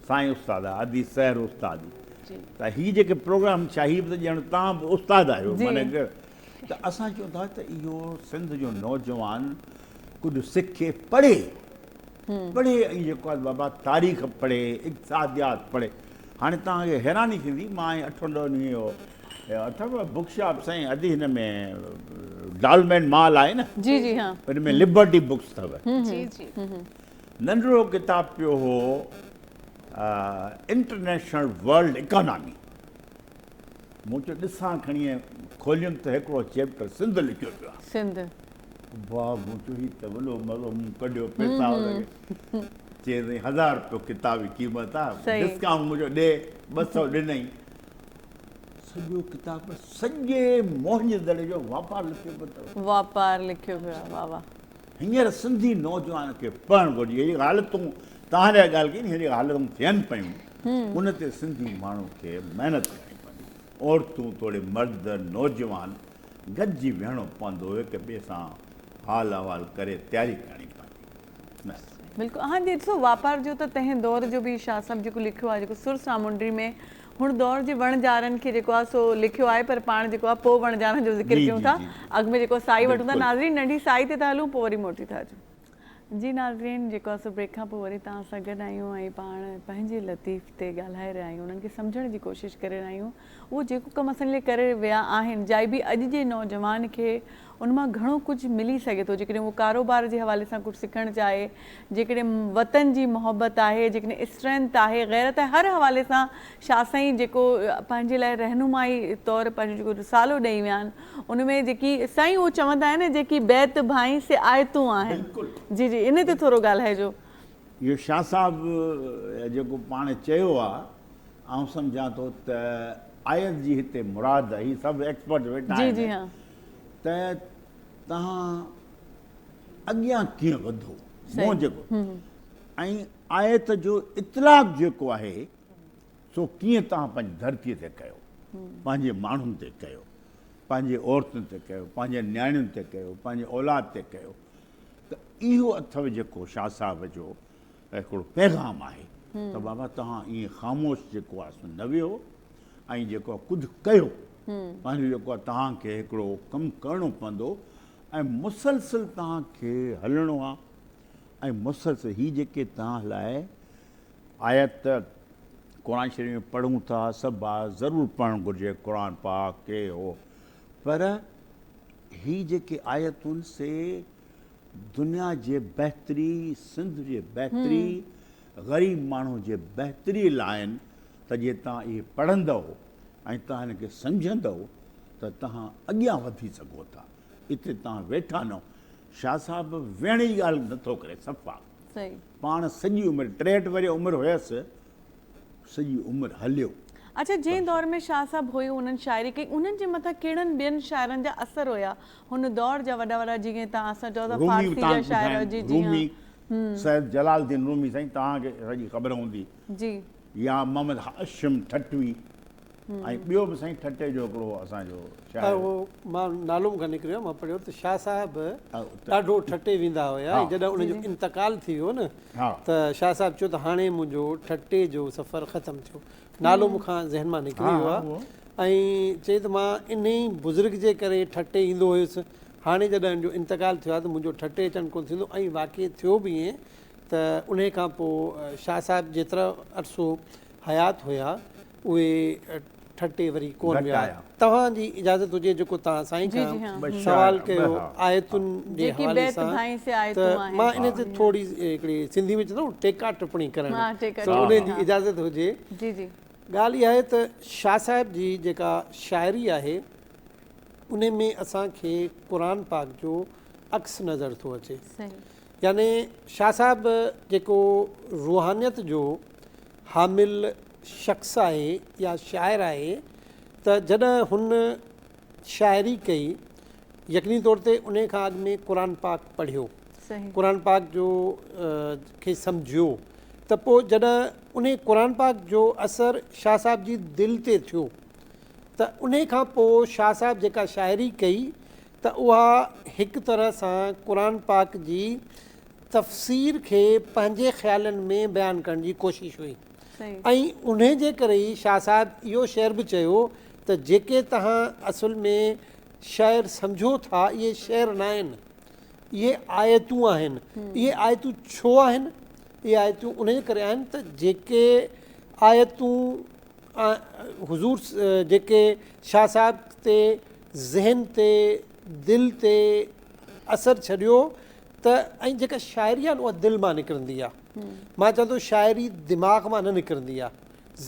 [SPEAKER 2] साईं उस्ताद आहे, अदी सैर उस्ताद, त हीअ जेके प्रोग्राम छा हीअ बि त ॼण तव्हां बि उस्ताद आहियो, माने त असां चऊं था त इहो सिंध जो नौजवान कुझु सिखे, पढ़े ऐं जेको आहे बाबा तारीख़ पढ़े, इक़्तिसादियात पढ़े। हाणे तव्हांखे हैरानी थींदी, मां 8-9 ॾींहं जो अथव बुक शॉप साईं अदी हिन में डालमेन मॉल आहे न, हुन में लिबर्टी बुक्स अथव, नंढिड़ो किताबु पियो हो इंटरनेशनल वर्ल्ड इकोनॉमी। मूं चयो ॾिसां खणी खोलियुमि त हिकिड़ो चैप्टर सिंध लिखियो पियो आहे।
[SPEAKER 1] सिंध
[SPEAKER 2] वाह, मूं चयो हीउ त वॾो मज़ो, मूं कढियो पैसा चए 1000 रुपयो किताब जी क़ीमत आहे, डिस्काउंट मुंहिंजो ॾे 200 ॾिनई। सॼो किताब सॼे मोहन दड़े जो वापारु लिखियो पियो,
[SPEAKER 1] वापारु लिखियो पियो आहे। वाह वाह, हींअर
[SPEAKER 2] सिंधी नौजवान खे पढ़णु घुरिजे। इहे हालतूं तव्हांजे ॻाल्हि कई, इहे हालतूं थियनि पियूं, उन ते सिंधी माण्हू खे महिनत करणी पवंदी। औरतूं थोरे मर्द नौजवान गॾिजी विहणो पवंदो, हिक ॿिए सां हाल अहवाल करे तयारी करणी पवंदी।
[SPEAKER 1] बिल्कुलु। हाँ जी, ॾिसो वापार जो त तंहिं दौर जो बि शाह साहिब जेको लिखियो आहे, जेको सुर सामुंडी में हुन दौर जे वणजारनि खे जेको आहे सो लिखियो आहे, पर पाण जेको आहे पोइ वणजारनि जो ज़िक्र कयूं था, अॻु में जेको साई वठूं था। नाज़रीन नंढी साई ते था हलूं, पोइ वरी मोटी था अचूं। जी नाज़रीन, जेको आहे सो ब्रेक खां पोइ वरी तव्हां सां गॾु आहियूं ऐं पाण पंहिंजे लतीफ़ ते ॻाल्हाए रहिया आहियूं, उन्हनि खे सम्झण जी कोशिशि करे रहिया आहियूं। उहो जेको कमु असां लाइ करे विया आहिनि, जाई बि अॼु जे नौजवान खे उन मां घणो कुझु मिली सघे थो, जेकॾहिं उहो कारोबार जे हवाले सां कुझु सिखणु चाहे, जेकॾहिं वतन जी मोहबत आहे, जेकॾहिं स्ट्रेंथ आहे, ग़ैरत आहे, हर हवाले सां शाह साईं जेको पंहिंजे लाइ रहनुमाई तौरु पंहिंजो जेको रिसालो ॾेई विया आहिनि, उन में जेकी साईं उहो चवंदा आहिनि जेकी बैत भाई से आयतूं आहिनि। जी जी, इन ते थोरो ॻाल्हाइजो।
[SPEAKER 2] इहो शाह साहिबु जेको पाण चयो आहे, आउं सम्झां थो त आयत जी हिते मुराद आहे, हीअ सभु एक्सपर्ट वेठा आहिनि त तव्हां अॻियां कीअं वधो, मूं जेको ऐं आयत जो इतलाक़ जेको आहे सो कीअं तव्हां पंहिंजी धरतीअ ते कयो, पंहिंजे माण्हुनि ते कयो, पंहिंजे औरतुनि ते कयो, पंहिंजे नियाणियुनि ते कयो, पंहिंजे औलाद ते कयो। त इहो अथव जेको शाह साहिब जो हिकिड़ो पैगाम आहे त बाबा तव्हां ईअं ख़ामोश जेको आहे सो न वियो ऐं जेको कुझु कयो, पंहिंजो जेको आहे तव्हांखे हिकिड़ो कमु करिणो पवंदो ऐं मुसलसिल तव्हांखे हलणो आहे ऐं मुसलसल ही जेके तव्हां लाइ आयत क़ुर शरीफ़ में पढ़ूं था सभु आहे ज़रूरु पढ़णु घुरिजे क़ुर पाक के हो, पर ही जेके आयतुनि से दुनिया जे बहितरी, सिंध जे बहितरी, ग़रीब माण्हू जे बहितरी लाइ आहिनि त जे तव्हां इहे पढ़ंदव ऐं तव्हां हिन खे सम्झंदव त तव्हां अॻियां वधी सघो था। हिते तव्हां वेठा न, शाह साहिबु वेहण जी ॻाल्हि नथो करे, सफ़ा
[SPEAKER 1] सही
[SPEAKER 2] पाण सॼी उमिरि 63 वरी उमिरि हुयसि, सॼी उमिरि हलियो।
[SPEAKER 1] अच्छा, जंहिं दौर में शाह साहब हुयो उन्हनि शाइरी कई, उन्हनि जे मथां कहिड़नि ॿियनि शाइरनि जा असर हुया हुन दौर जा वॾा वॾा, जीअं तव्हां असां चओ था फारसी जा शाइर? जी जी
[SPEAKER 2] रूमी, सैयद जलालुद्दीन रूमी, साईं तव्हांखे सॼी ख़बर हूंदी,
[SPEAKER 1] जी,
[SPEAKER 2] या मोहम्मद हाशिम ठटवी, ऐं ॿियो बि साईं ठटे जो हिकिड़ो असांजो शाइर,
[SPEAKER 4] उहो मां नालो मूंखां निकिरियो, मां पढ़ियो त शाह साहिबु ॾाढो ठटे वेंदा हुया। ऐं जॾहिं उनजो इंतकाल थी वियो न त शाह साहिबु चयो त हाणे मुंहिंजो ठटे जो सफ़र ख़तमु थियो। नालो मूंखां ज़हन मां निकिरी वियो आहे। ऐं चई त मां इन ई बुज़ुर्ग जे करे ठटे ईंदो हुयुसि, हाणे जॾहिं जो इंतकाल थियो आहे त मुंहिंजो ठटे अचणु कोन थींदो। ऐं वाक़ई थियो बि ईअं त उन खां पोइ शाह साहिबु जेतिरा अरसो हयात हुया उहे ठटे वरी कोन विया। तव्हांजी इजाज़त हुजे जेको तव्हां साईं खां सवाल कयो आयतुनि जे हवाले सां, त मां इन ते थोरी हिकिड़ी सिंधी में चवंदा टेका टिप्पणी करणु, उन जी इजाज़त हुजे।
[SPEAKER 1] जी जी,
[SPEAKER 4] ॻाल्हि इहा आहे त शाह साहिब जी जेका शाइरी आहे उन में असांखे क़ुर पाक जो अक्स नज़र थो अचे। यानी शाह साहिबु जेको रूहानियत जो हामिल शख़्स आहे या शाइर आहे, त जॾहिं हुन शाइरी कई यकीनी तौर ते उन खां अॻु में क़ुर पाक पढ़ियो, क़ुर पाक जो खे सम्झियो, त पोइ जॾहिं उन क़ुर पाक जो असरु शाह साहिब जी दिलि ते थियो त उन खां पोइ शाह साहिबु जेका शाइरी कई त उहा हिकु तरह सां क़ुर पाक जी तफ़सीर खे पंहिंजे ख़्यालनि में बयानु करण जी कोशिशि हुई। ऐं उन जे करे ई शाह साहिबु इहो शेर बि चयो त जेके तव्हां असुल में शेर सम्झो था इहे शेर न आहिनि, इहे आयतूं आहिनि। इहे आयतूं छो आहिनि? इहे आयतूं उन जे करे आहिनि त जेके आयतूं हुज़ूर जेके शाह साहिब ते ज़हन ते दिलि ते असरु छॾियो त ऐं जेका शाइरी आहे उहा दिलि मां निकिरंदी आहे। मां चवां थो शाइरी दिमाग़ मां न निकिरंदी आहे,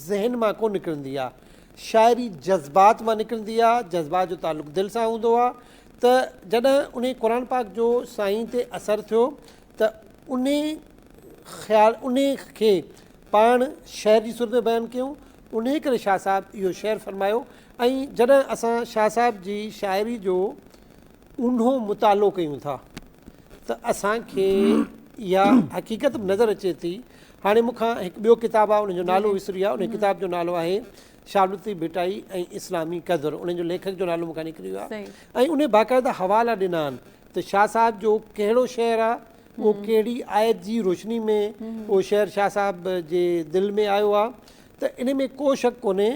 [SPEAKER 4] ज़हन मां कोन निकिरंदी आहे, शाइरी जज़्बात मां निकिरंदी आहे, जज़्बात जो तालुक़ु दिलि सां हूंदो आहे। त जॾहिं उन क़ुर पाक जो साईं ते असरु थियो त उन खे पाण शेर जी सूरत में बयानु कयूं, उन करे शाह साहिबु इहो शेर फ़रमायो। ऐं जॾहिं असां शाह साहिब जी शाइरी जो ऊंधो मुतालो कयूं था त असांखे इहा हक़ीक़त बि नज़र अचे थी। हाणे मूंखां हिकु ॿियो किताबु आहे, उनजो नालो विसरी आहे, उन किताब जो नालो आहे शाबलती भिटाई ऐं इस्लामी क़दुरु, उनजो लेखक जो नालो मूंखां निकिरी वियो आहे। ऐं उन बाक़ाइदा हवाला ॾिना आहिनि त शाह साहिब जो कहिड़ो शेर आहे, उहो कहिड़ी आयत जी रोशनी में उहो शेर शाह साहिब जे दिलि में आयो आहे। त इन में को शक कोन्हे।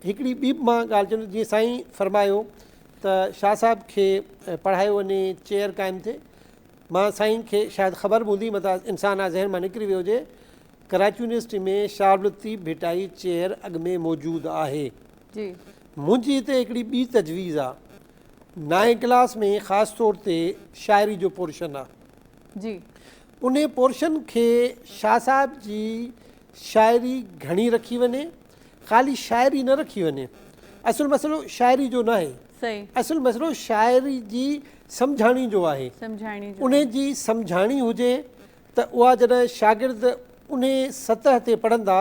[SPEAKER 4] हिकिड़ी ॿी मां ॻाल्हि चवंदुमि, जीअं साईं फरमायो त शाह साहिब खे पढ़ायो वञे, चेयर क़ाइमु थिए। मां साईं खे शायदि ख़बर बि हूंदी, मतिलबु इंसान आहे ज़हन मां निकिरी वियो हुजे, कराची यूनिवर्सिटी में शाबलती भिटाई चेयर अॻु में मौजूदु आहे। मुंहिंजी हिते हिकिड़ी ॿी तजवीज़ आहे, 9 क्लास में ख़ासि तौर ते शाइरी जो पोर्शन आहे। उन पोर्शन खे शाह साहिब जी शाइरी घणी रखी वञे, ख़ाली शाइरी न रखी वञे। असुल मसइलो शाइरी जो न आहे, असुल मसइलो शाइरी जी सम्झाणी जो आहे। उन जी सम्झाणी हुजे त उहा जॾहिं शागिर्द उन सतह ते पढ़ंदा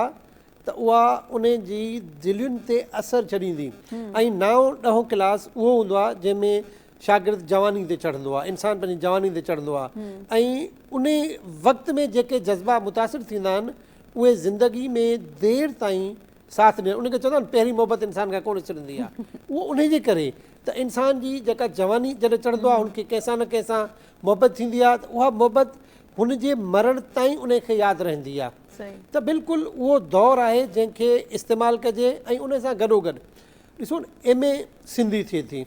[SPEAKER 4] त उहा उन जी दिलियुनि ते असरु छॾींदी। ऐं 9 ॾहों क्लास उहो हूंदो आहे जंहिंमें शागिर्द जवानी ते चढ़ंदो आहे, इंसानु पंहिंजी जवानी ते चढ़ंदो आहे। ऐं उन वक़्त में जेके जज़्बा मुतासिर थींदा आहिनि उहे ज़िंदगी में देरि ताईं साथ ॾियनि। उनखे चवंदा आहिनि पहिरीं मोहबत इंसान खां कोन छॾंदी आहे। उहो उन जे करे त इंसान जी जेका जवानी जॾहिं चढ़ंदो आहे हुनखे कंहिंसां न कंहिंसां मोहबत थींदी आहे, त उहा मोहबत हुनजे मरण ताईं उनखे यादि रहंदी आहे। त बिल्कुलु उहो दौरु आहे जंहिंखे इस्तेमालु कजे। ऐं उन सां गॾोगॾु ॾिसो MA सिंधी थिए थी,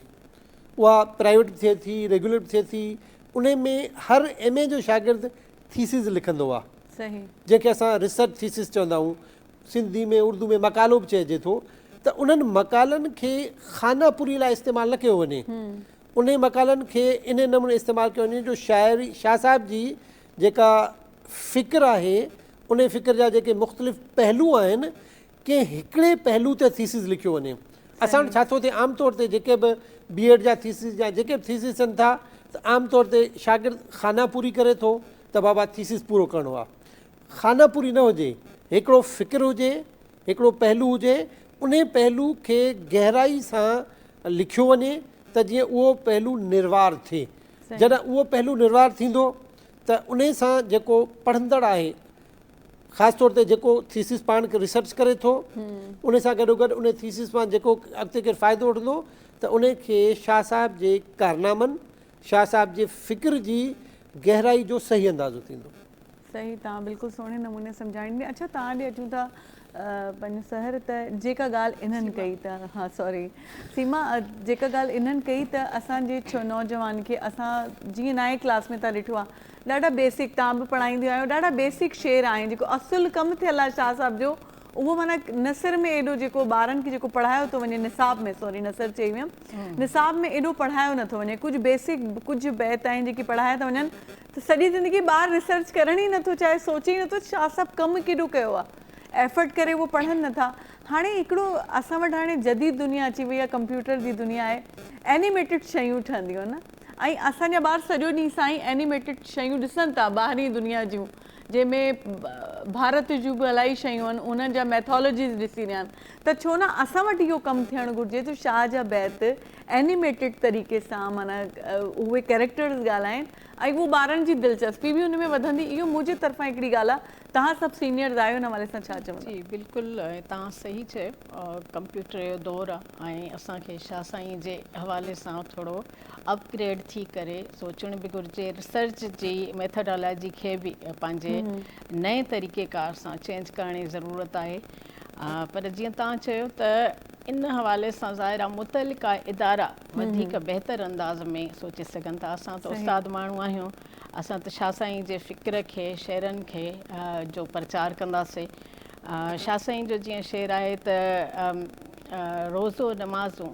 [SPEAKER 4] उहा प्राइवेट थिए थी, रेगुलर थिए थी। उन में हर MA जो शागिर्द थीसिस लिखंदो आहे,
[SPEAKER 1] सही
[SPEAKER 4] जंहिंखे असां रिसर्च थीसिस चवंदा आहियूं, सिंधी में उर्दू में मकालो बि चइजे थो, त उन्हनि मकालनि खे खानापुरी लाइ इस्तेमालु न कयो वञे, उन मकालनि खे इन नमूने इस्तेमालु कयो वञे जो शाइरी शाह साहिब जी जेका फ़िक्र आहे उन फ़िक्र जा जेके मुख़्तलिफ़ पहलू आहिनि कंहिं हिकिड़े पहलू ते थीसिस लिखियो वञे। असां वटि छा थो थिए आमतौर ते जेके बि BEd जा थीसिस या जेके बि थीसिस थियनि था त आमतौर ते शागिर्द खानापुरी करे थो त बाबा थीसिस पूरो करिणो आहे। खानापुरी न हुजे, हिकिड़ो फ़िक्र हुजे, हिकिड़ो पहलू हुजे, उन पहलू खे गहराई सां लिखियो वञे त जीअं उहो पहलू निर्वार थिए। जॾहिं उहो पहलू निर्वार थींदो त उन सां जेको पढ़ंदड़ आहे, ख़ासि तौर ते जेको थीसिस पाण खे रिसर्च करे थो, उन सां गॾोगॾु उन थीसिस मां जेको अॻिते केरु फ़ाइदो वठंदो त उन खे शाह साहिब जे कारनामनि, शाह साहिब जे फ़िक्र जी गहराई जो सही अंदाज़ो थींदो।
[SPEAKER 1] सही, तव्हां बिल्कुलु सुहिणे नमूने सम्झाईंदी। अच्छा, तव्हां ॾे अचूं था पंहिंजो सहर त जेका ॻाल्हि इन्हनि कई त हा सॉरी सीमा, जेका ॻाल्हि इन्हनि कई त असांजे नौजवान खे असां जीअं 9 क्लास में तव्हां ॾिठो आहे ॾाढा बेसिक, तव्हां बि पढ़ाईंदियूं आहियो, ॾाढा बेसिक शेर आहिनि जेको असुलु कमु थियल आहे शाह साहिब जो, उहो माना नसर में एॾो जेको ॿारनि खे जेको पढ़ायो थो वञे, निसाब में सॉरी नसर चई वियमि, निसाब में एॾो पढ़ायो नथो वञे, कुझु बेसिक कुझु बैत आहिनि जेकी पढ़ाया था वञनि त सॼी ज़िंदगी ॿार रिसर्च करण ई नथो चाहे, सोचे ई नथो शाह साहिब कमु केॾो कयो आहे, एफर्ट करे उहो पढ़नि नथा। हाणे हिकिड़ो असां वटि हाणे जदीद दुनिया अची वई आहे, कंप्यूटर जी दुनिया आहे, एनिमेटेड शयूं ठहंदियूं आहिनि ऐं असांजा ॿार सॼो ॾींहुं साईं एनिमेटेड शयूं ॾिसनि था ॿाहिरीं दुनिया जूं, जंहिंमें भारत जूं बि इलाही शयूं आहिनि, उन्हनि जा मैथोलॉजीज़ ॾिसी रहिया आहिनि, त छो न असां वटि इहो कमु थियणु घुरिजे त शाह जा बैत एनिमेटेड तरीक़े सां माना उहे कैरेक्टर्स ॻाल्हाइनि ऐं उहो ॿारनि जी दिलचस्पी बि उन में वधंदी। इहो मुंहिंजे तरफ़ां हिकिड़ी ॻाल्हि आहे। तव्हां सभु सीनियर्स आहियो, हिन हवाले सां छा चवंदा?
[SPEAKER 3] जी बिल्कुलु, तव्हां सही चयो, कंप्यूटर जो दौरु आहे ऐं असांखे शाह साईं जे हवाले सां थोरो अपग्रेड थी करे सोचणु बि घुरिजे, रिसर्च जी मेथडोलॉजी खे बि पंहिंजे नए तरीक़ेकार सां चेंज करण जी ज़रूरत आहे। पर जीअं तव्हां चयो त इन हवाले सां ज़ाहिर आहे मुतलिका इदारा वधीक बहितर अंदाज़ में सोचे सघनि था। असां त उस्ताद माण्हू आहियूं, असां त शाह साईं जे फ़िक्र खे, शेरनि खे जो प्रचार कंदासीं। शाह साईं जो जीअं शेर आहे त रोज़ो नमाज़ूं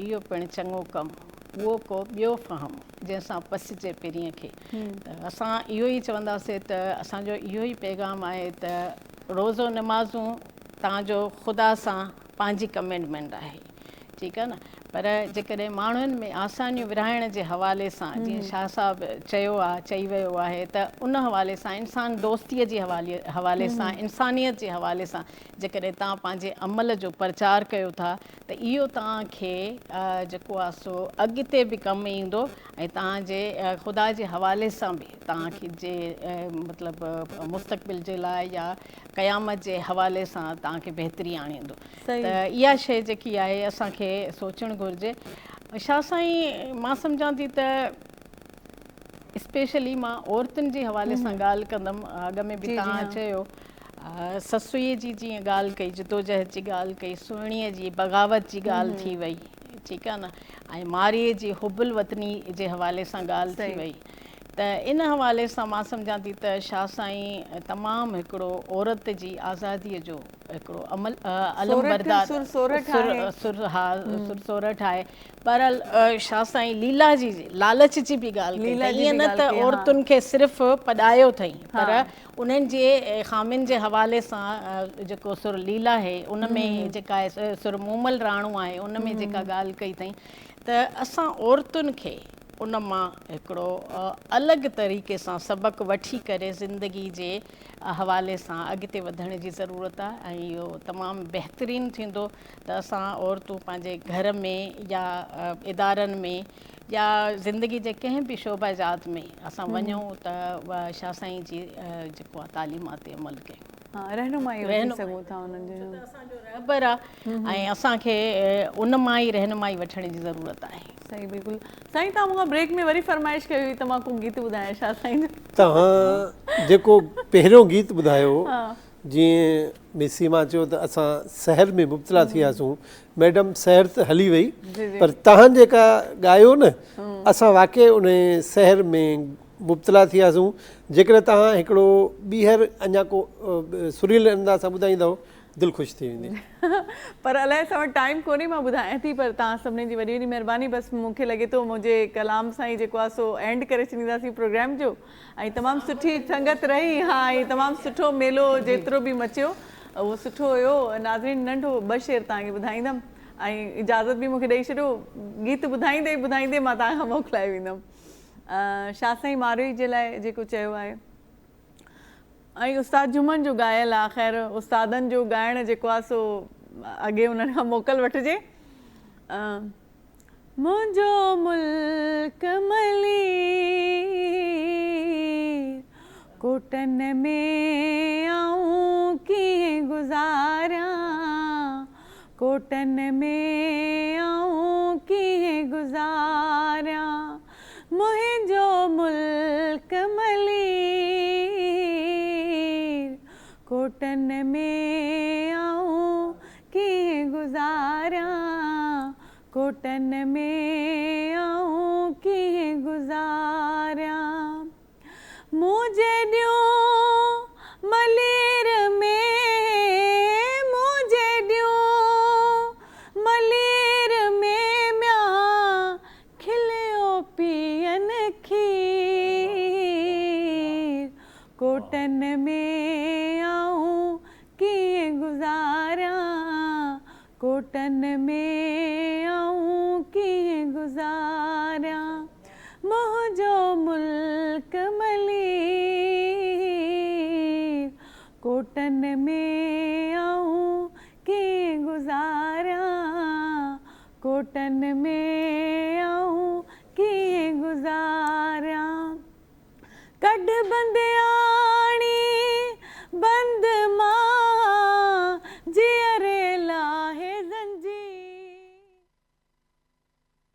[SPEAKER 3] इहो पिणु चङो कमु, उहो को ॿियो फ़हम जंहिंसां पसिजे पिरीअ खे। त असां इहो ई चवंदासीं त असांजो इहो ई पैगाम आहे त रोज़ो नमाज़ूं तव्हांजो ख़ुदा सां पंहिंजी कमिटमेंट आहे, ठीकु आहे न, पर जेकॾहिं माण्हुनि में आसानियूं विराइण जे हवाले सां जीअं शाह साहिबु चई वियो आहे त उन हवाले सां इंसान दोस्तीअ जे हवाले सां, इंसानियत जे हवाले सां जेकॾहिं तव्हां पंहिंजे अमल जो प्रचार कयो था त इहो तव्हांखे जेको आहे सो अॻिते बि कमु ईंदो ऐं तव्हांजे ख़ुदा जे हवाले सां बि तव्हांखे जे मतिलबु मुस्तक़बिल जे लाइ या क़यामत जे हवाले सां तव्हांखे बहितरी आणींदो। त इहा शइ जेकी आहे असांखे सोचणु घुरिजे। शाह साईं मां सम्झां थी त स्पेशली मां औरतुनि जे हवाले सां ॻाल्हि कंदमि। अॻ में बि तव्हां चयो ससुईअ जी जीअं ॻाल्हि कई, जिदोजहद जी ॻाल्हि कई, सुहिणीअ जी बग़ावत जी ॻाल्हि थी वई, ठीकु आहे न, ऐं मारीअ जी हुबुल वतनी जे हवाले सां ॻाल्हि थी वई। त इन हवाले सां मां सम्झां थी त शाह साईं तमामु हिकिड़ो औरत जी आज़ादीअ जो हिकिड़ो अलमबरदार सुरसोरठ आहे। बहरहाल शाह साईं लीला जी लालच जी बि ॻाल्हि कई, ईअं न त औरतुनि खे सिर्फ़ु पढ़ायो अथई, पर उन्हनि जे ख़ामियुनि जे हवाले सां जेको सुर लीला आहे उन में जेका आहे सुर मूमल राणो आहे उन में जेका ॻाल्हि कई अथई, त असां औरतुनि खे उन मां हिकिड़ो अलॻि तरीक़े सां सबक़ु वठी करे ज़िंदगी जे हवाले सां अॻिते वधण जी ज़रूरत आहे। ऐं इहो तमामु बहितरीनु थींदो त असां औरतूं पंहिंजे घर में या इदारनि में या ज़िंदगी जे कंहिं बि शोबाजात में असां वञूं त शाह साईं जी जेको आहे तालीमात ते अमल कयूं।
[SPEAKER 1] रहनुमाई
[SPEAKER 3] रहबर आहे ऐं असांखे उन मां ई रहनुमाई वठण जी ज़रूरत आहे।
[SPEAKER 1] सही, बिल्कुलु। साईं तव्हां मूंखां ब्रेक में वरी फरमाइश कई हुई त मां को गीत ॿुधायां शाह साईं जो।
[SPEAKER 4] तव्हां जेको पहिरियों गीत ॿुधायो, जीअं मिसीमा चयो त असां सहर में मुब्तला थी वियासीं, मैडम सहर त हली वई, पर तव्हां जेका ॻायो न, असां वाक़ई उन सहर में मुब्तला थी वियासीं। जेकॾहिं तव्हां हिकिड़ो ॿीहर अञा को सुरीले अंदाज़ सां ॿुधाईंदव दिलि ख़ुशि थी वेंदी।
[SPEAKER 1] पर अलाए असां वटि टाइम कोन्हे, मां ॿुधायां थी, पर तव्हां सभिनी जी वॾी वॾी महिरबानी। बसि मूंखे लॻे थो मुंहिंजे कलाम सां ई जेको आहे सो एंड करे छॾींदासीं प्रोग्राम जो। ऐं तमामु सुठी संगत रही, हा, ऐं तमामु सुठो मेलो जेतिरो बि मचियो उहो सुठो हुयो। नाज़रीन, नंढो 2 शेर तव्हांखे ॿुधाईंदमि ऐं इजाज़त बि मूंखे ॾेई छॾियो। गीत ॿुधाईंदे ॿुधाईंदे मां तव्हांखां मोकिलाए वेंदमि। शाह साईं मारवी जे लाइ जेको चयो आहे, ऐं उस्ताद जुमन जो ॻायल आहे। ख़ैर उस्तादनि जो ॻाइणु जेको आहे सो अॻे उन्हनि खां मोकल वठिजे। मुंहिंजो मुल्क मलीर, कोटन में आऊं कीअं गुज़ारियां, कोटन में आऊं कीअं गुज़ारियां, मुंहिंजो मुल्क मलीर, कोटन में आऊं कीअं गुज़ारियां, कोटन में आऊं कीअं गुज़ारियां, मुझे ॾियो मलीर में, मुझे ॾियो मलीर में म्यां खिलियो पियन खीर, कोटन में आऊं कीअं गुज़ारियां, कोटन में आऊं कीअं गुज़ारियां, मुंहिंजो मुल्क मलीर, कोटन में आऊं कीअं गुज़ारियां, कोटन में आऊं कीअं गुज़ारियां, कढ बंदिया